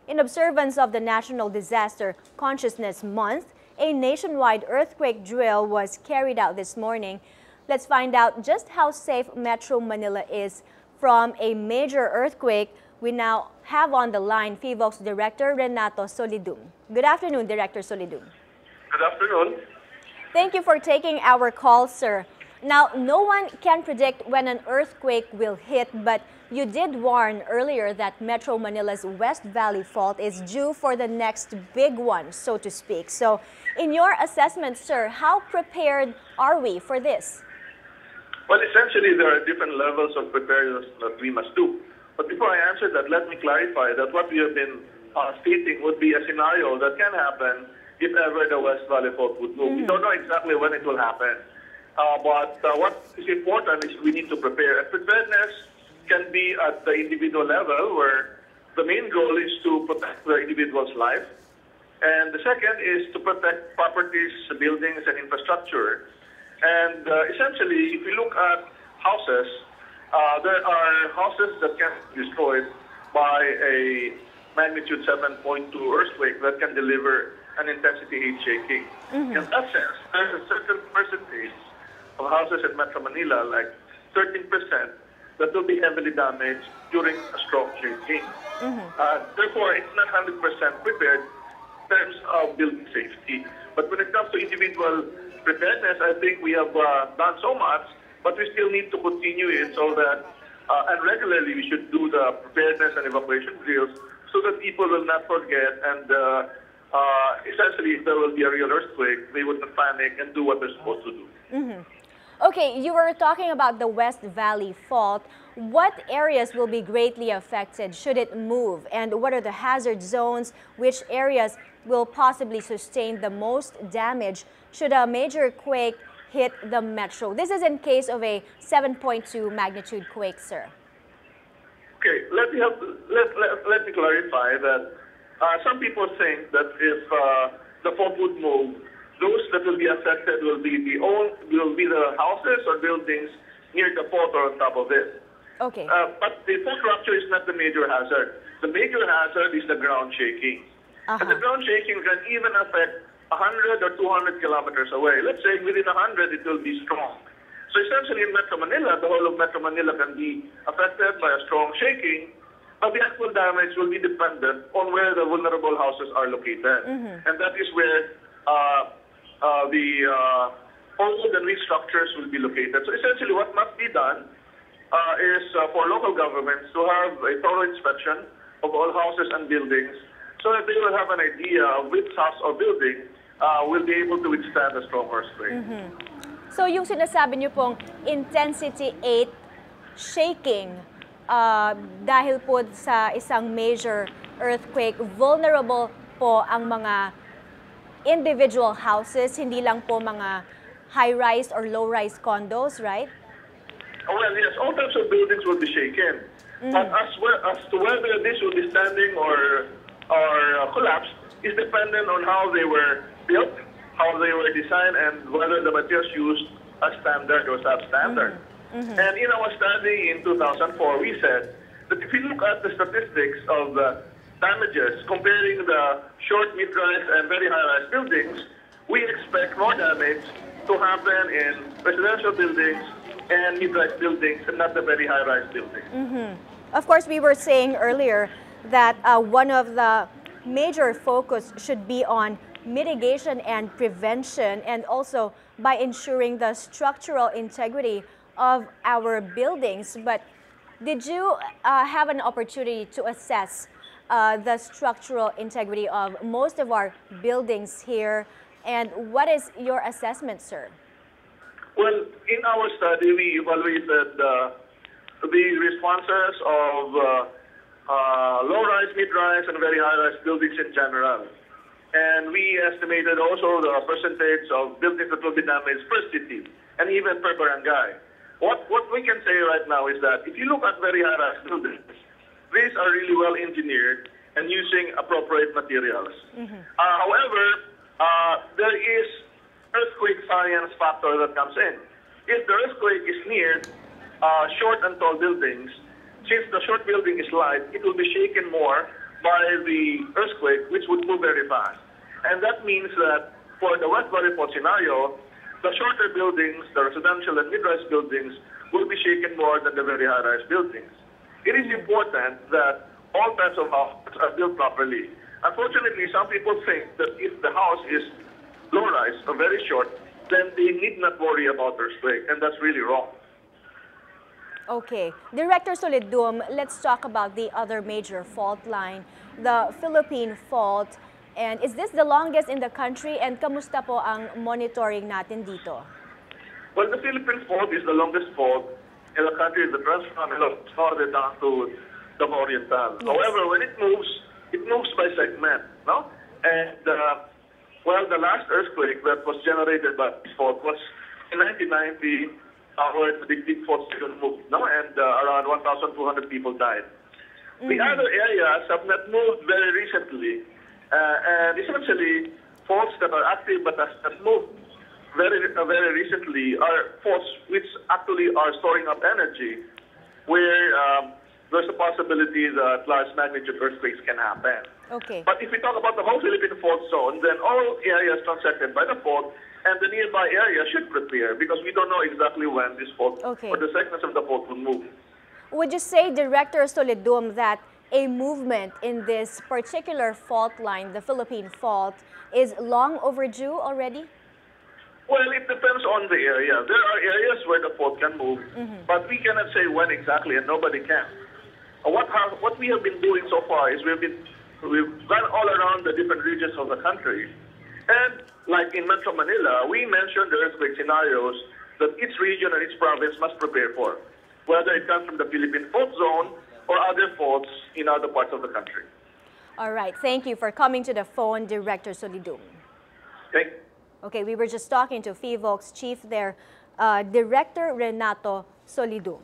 In observance of the National Disaster Consciousness Month, a nationwide earthquake drill was carried out this morning. Let's find out just how safe Metro Manila is from a major earthquake. We now have on the line Phivolcs Director Renato Solidum. Good afternoon, Director Solidum. Good afternoon. Thank you for taking our call, sir. Now, no one can predict when an earthquake will hit, but you did warn earlier that Metro Manila's West Valley Fault is due for the next big one, so to speak. So, in your assessment, sir, how prepared are we for this? Well, essentially, there are different levels of preparedness that we must do. But before I answer that, let me clarify that what we have been stating would be a scenario that can happen if ever the West Valley Fault would move. We don't know exactly when it will happen. But what is important is we need to prepare. And preparedness can be at the individual level, where the main goal is to protect the individual's life. And the second is to protect properties, buildings, and infrastructure. And essentially, if you look at houses, there are houses that can be destroyed by a magnitude 7.2 earthquake that can deliver an intensity 8 shaking. In that sense, there's a certain percentage of houses in Metro Manila, like 13%, that will be heavily damaged during a strong shaking. Therefore, it's not 100% prepared in terms of building safety. But when it comes to individual preparedness, I think we have done so much, but we still need to continue it so that, and regularly we should do the preparedness and evacuation drills so that people will not forget and essentially if there will be a real earthquake, they would not panic and do what they're supposed to do. Okay, you were talking about the West Valley Fault. What areas will be greatly affected should it move? And what are the hazard zones? Which areas will possibly sustain the most damage should a major quake hit the metro? This is in case of a 7.2 magnitude quake, sir. Okay, let me clarify that some people think that if the fault would move, those that will be affected will be the houses or buildings near the fault or on top of it. Okay. But the fault rupture is not the major hazard. The major hazard is the ground shaking. And the ground shaking can even affect 100 or 200 kilometers away. Let's say within 100 it will be strong. So essentially in Metro Manila, the whole of Metro Manila can be affected by a strong shaking, but the actual damage will be dependent on where the vulnerable houses are located. And that is where the old and weak structures will be located. So essentially what must be done is for local governments to have a thorough inspection of all houses and buildings so that they will have an idea of which house or building will be able to withstand a strong earthquake. So yung sinasabi niyo pong intensity 8 shaking dahil po sa isang major earthquake, vulnerable po ang mga individual houses, hindi lang po mga high-rise or low-rise condos, right? Well, yes, all types of buildings will be shaken. But as to whether this will be standing or collapsed is dependent on how they were built, how they were designed, and whether the materials used are standard or substandard. And in our study in 2004, we said that if you look at the statistics of the damages comparing the short, mid-rise, and very high-rise buildings, we expect more damage to happen in residential buildings and mid-rise buildings and not the very high-rise buildings. Of course, we were saying earlier that one of the major focus should be on mitigation and prevention, and also by ensuring the structural integrity of our buildings. But did you have an opportunity to assess the structural integrity of most of our buildings here? And what is your assessment, sir? Well, in our study, we evaluated the responses of low-rise, mid-rise, and very high-rise buildings in general. And we estimated also the percentage of buildings that will be damaged per city and even per barangay. What we can say right now is that if you look at very high-rise buildings, these are really well engineered and using appropriate materials. However, there is earthquake science factor that comes in. If the earthquake is near short and tall buildings, since the short building is light, it will be shaken more by the earthquake, which would move very fast. And that means that for the West Valley fault scenario, the shorter buildings, the residential and mid-rise buildings, will be shaken more than the very high-rise buildings. It is important that all types of houses are built properly. Unfortunately, some people think that if the house is low-rise or very short, then they need not worry about earthquake, and that's really wrong. Okay. Director Solidum, let's talk about the other major fault line, the Philippine Fault. And is this the longest in the country? And kamusta po ang monitoring natin dito? Well, the Philippine Fault is the longest fault in the country. The Trans-Manila started down to the Oriental. Yes. However, when it moves by segment, no? And well, the last earthquake that was generated by this fault was in 1990, where the big fault second moved, no? And around 1,200 people died. The other areas have not moved very recently, and essentially faults that are active but have moved very recently are faults which actually are storing up energy, where there's a possibility that large magnitude earthquakes can happen. Okay. But if we talk about the whole Philippine fault zone, then all areas transected by the fault and the nearby area should prepare, because we don't know exactly when this fault or the segments of the fault will move. Would you say, Director Solidum, that a movement in this particular fault line, the Philippine Fault, is long overdue already? Well, it depends on the area. There are areas where the fault can move, but we cannot say when exactly, and nobody can. What we have been doing so far is we've gone all around the different regions of the country. And like in Metro Manila, we mentioned the earthquake scenarios that each region and each province must prepare for, whether it comes from the Philippine Fault Zone or other faults in other parts of the country. All right. Thank you for coming to the phone, Director Solidum. Okay. Okay, we were just talking to Phivolcs chief there, Director Renato Solidum.